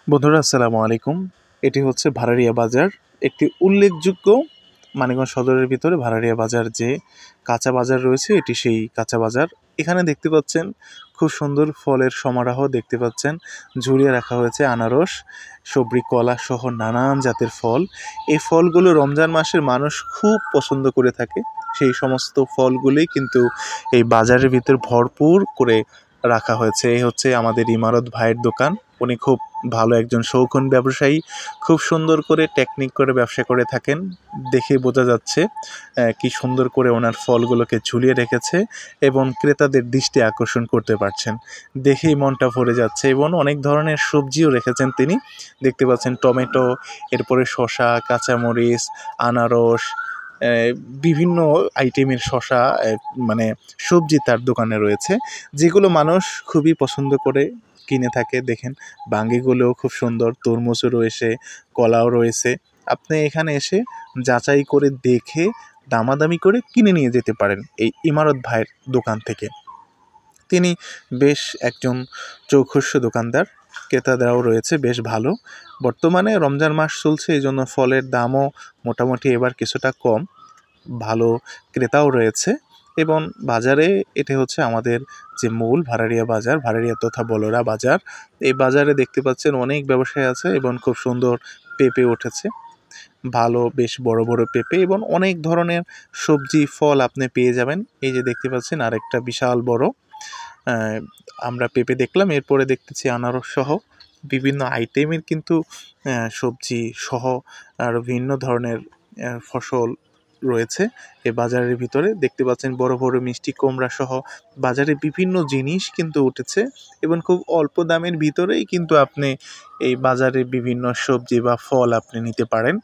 বন্ধুরা আসসালামু আলাইকুম। এটি হচ্ছে ভাড়ারিয়া বাজার, একটি উল্লেখযোগ্য মানিকগঞ্জ সদরের ভিতরে ভাড়ারিয়া বাজার যে কাঁচা বাজার রয়েছে, এটি সেই কাঁচা বাজার। এখানে দেখতে পাচ্ছেন খুব সুন্দর ফলের সমারোহ দেখতে পাচ্ছেন, ঝুলিয়ে রাখা হয়েছে আনারস, সবরি, কলা সহ নানান জাতের ফল। এই ফলগুলো রমজান মাসের মানুষ খুব পছন্দ করে থাকে। সেই সমস্ত ফলগুলি কিন্তু এই বাজারের ভিতর ভরপুর করে রাখা হয়েছে। এই হচ্ছে আমাদের ইমারত ভাইয়ের দোকান। উনি খুব ভালো একজন শৌখিন ব্যবসায়ী, খুব সুন্দর করে টেকনিক করে ব্যবসা করে থাকেন। দেখে বোঝা যাচ্ছে কি সুন্দর করে ওনার ফলগুলোকে ঝুলিয়ে রেখেছে এবং ক্রেতাদের দৃষ্টি আকর্ষণ করতে পারছেন। দেখেই মনটা ভরে যাচ্ছে। এবং অনেক ধরনের সবজিও রেখেছেন তিনি, দেখতে পাচ্ছেন টমেটো, এরপরে শসা, কাঁচামরিচ, আনারস, বিভিন্ন আইটেমের শসা, মানে সবজি তার দোকানে রয়েছে, যেগুলো মানুষ খুবই পছন্দ করে কিনে থাকে। দেখেন বাঙ্গিগুলোও খুব সুন্দর, তরমুজও রয়েছে, কলাও রয়েছে। আপনি এখানে এসে যাচাই করে দেখে দামাদামি করে কিনে নিয়ে যেতে পারেন এই ইমারত ভাইয়ের দোকান থেকে। তিনি বেশ একজন চৌখস্য দোকানদার, ক্রেতাদেরও রয়েছে বেশ ভালো। বর্তমানে রমজান মাস চলছে, এই জন্য ফলের দামও মোটামুটি এবার কিছুটা কম, ভালো ক্রেতাও রয়েছে। এবং বাজারে এটা হচ্ছে আমাদের যে মূল ভাড়ারিয়া বাজার, ভাড়ারিয়া তথা বলরা বাজার। এই বাজারে দেখতে পাচ্ছেন অনেক ব্যবসায়ী আছে এবং খুব সুন্দর পেঁপে উঠেছে, ভালো বেশ বড় বড় পেঁপে, এবং অনেক ধরনের সবজি ফল আপনি পেয়ে যাবেন। এই যে দেখতে পাচ্ছেন আরেকটা বিশাল বড় আমরা পেঁপে দেখলাম, এরপরে দেখতেছি আনারস সহ বিভিন্ন আইটেমের কিন্তু সবজি সহ আর ভিন্ন ধরনের ফসল রয়েছে এই বাজারের ভিতরে। দেখতে পাচ্ছেন বড় বড় মিষ্টি কুমড়া সহ বাজারে বিভিন্ন জিনিস কিন্তু উঠেছে এবং খুব অল্প দামের ভিতরেই কিন্তু আপনি এই বাজারে বিভিন্ন সবজি বা ফল আপনি নিতে পারেন।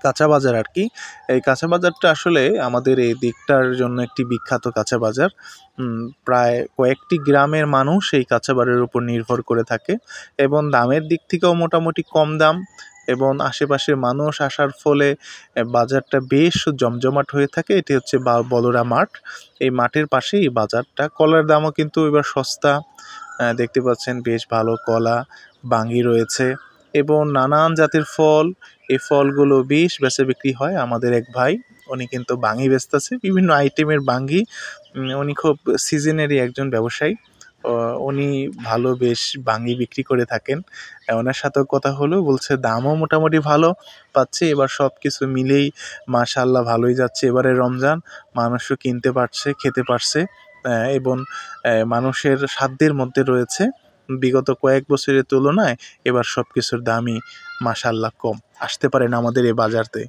কাঁচা বাজার আর কি। এই কাঁচা বাজারটা আসলে আমাদের এই দিকটার জন্য একটি বিখ্যাত কাঁচা বাজার। প্রায় কয়েকটি গ্রামের মানুষ এই কাঁচা বাজারের উপর নির্ভর করে থাকে এবং দামের দিক থেকেও মোটামুটি কম দাম, এবং আশেপাশের মানুষ আসার ফলে বাজারটা বেশ জমজমাট হয়ে থাকে। এটি হচ্ছে বলরা মাঠ। এই মাঠের পাশেই এই বাজারটা। কলার দামও কিন্তু এবার সস্তা, দেখতে পাচ্ছেন বেশ ভালো কলা, বাঙ্গি রয়েছে এবং নানান জাতের ফল। এই ফলগুলো বেশ বেচা বিক্রি হয়। আমাদের এক ভাই, উনি কিন্তু বাঙ্গি বেচতেছে, বিভিন্ন আইটেমের বাঙ্গি। উনি খুব সিজনেরই একজন ব্যবসায়ী। উনি ভালো বেশ বাঙ্গি বিক্রি করে থাকেন। ওনার সাথেও কথা হলো, বলছে দামও মোটামুটি ভালো পাচ্ছে। এবার সব কিছু মিলেই মাশাআল্লাহ ভালোই যাচ্ছে। এবারে রমজান, মানুষও কিনতে পারছে, খেতে পারছে, এবং মানুষের সাধ্যের মধ্যে রয়েছে। বিগত কয়েক বছরের তুলনায় এবার সব কিছুর দামই মাশাআল্লাহ কম। আসতে পারেন আমাদের এই বাজারতে।